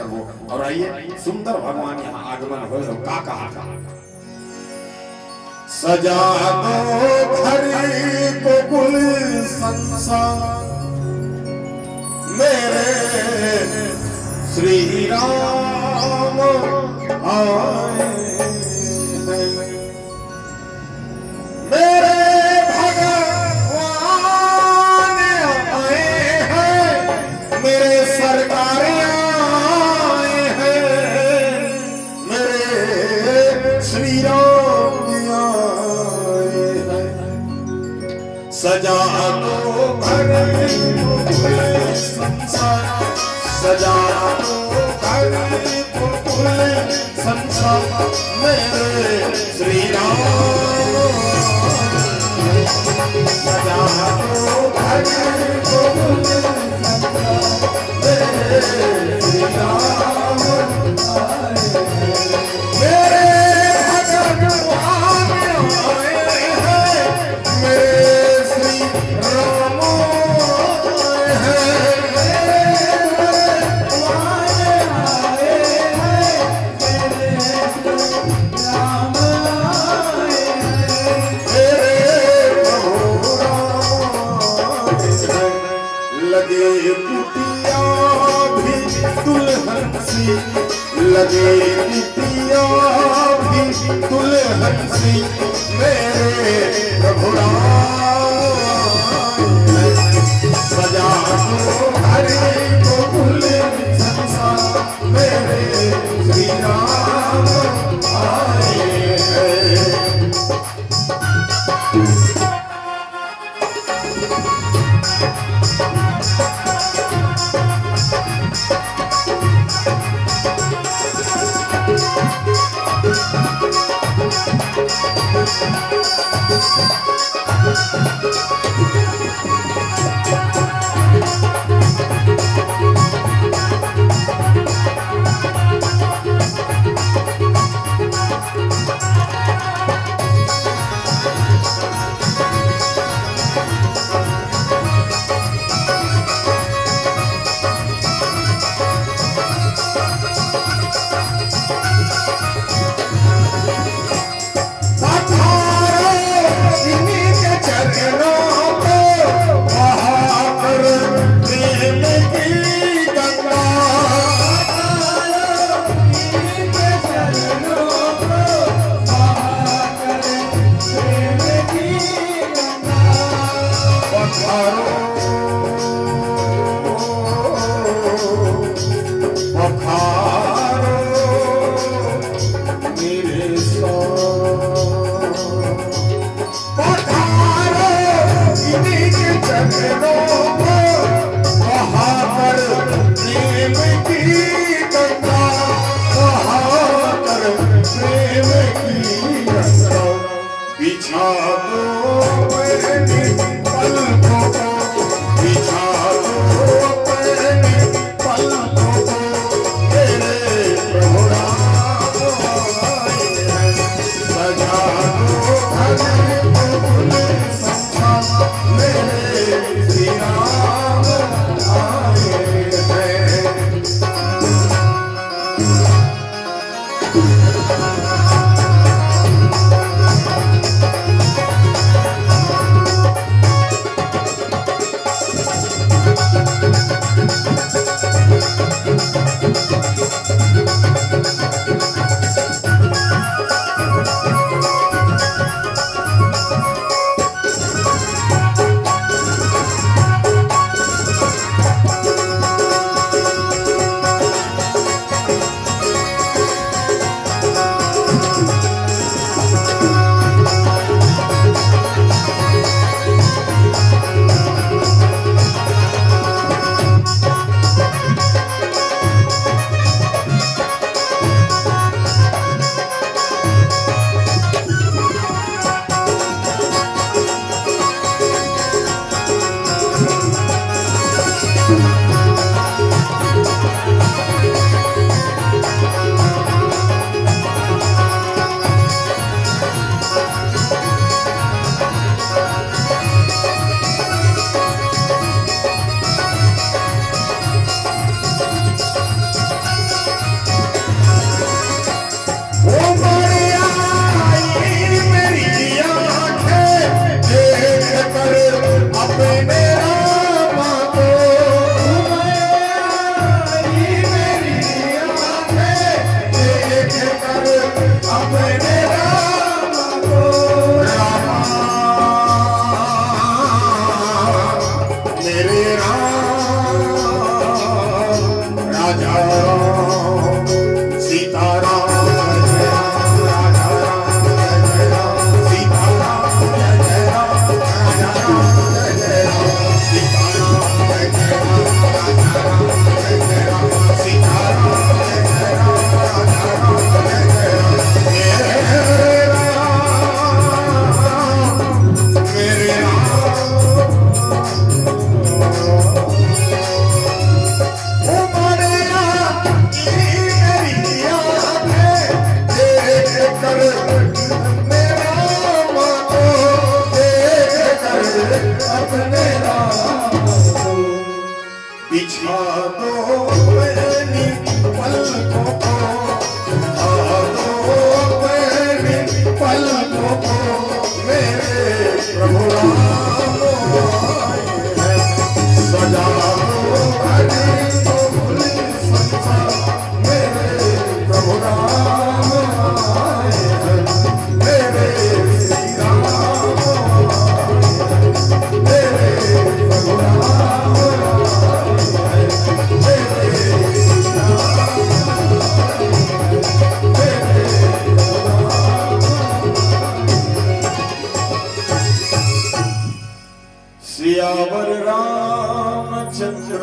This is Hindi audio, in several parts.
करबो। और आइए सुंदर भगवान यहाँ आगमन हो का कहा सजा दो घर को गुलशन सा मेरे श्री राम आए हैं मेरे भगवान आए हैं मेरे सरकार आए हैं मेरे श्री राम आए हैं सजा दो घर संसार सजा दो घर संसार मेरे श्री राम सजा दो घर मेरे श्री राम मेरे भगवान आए हैं मेरे श्री राम लगे कुटिया भी दुल्हन सी लगे कुटिया भी दुल्हन सी मेरे प्रभु सजा दो घर को गुलशन सा मेरे श्री राम आए हैं चरणों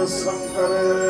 शंकर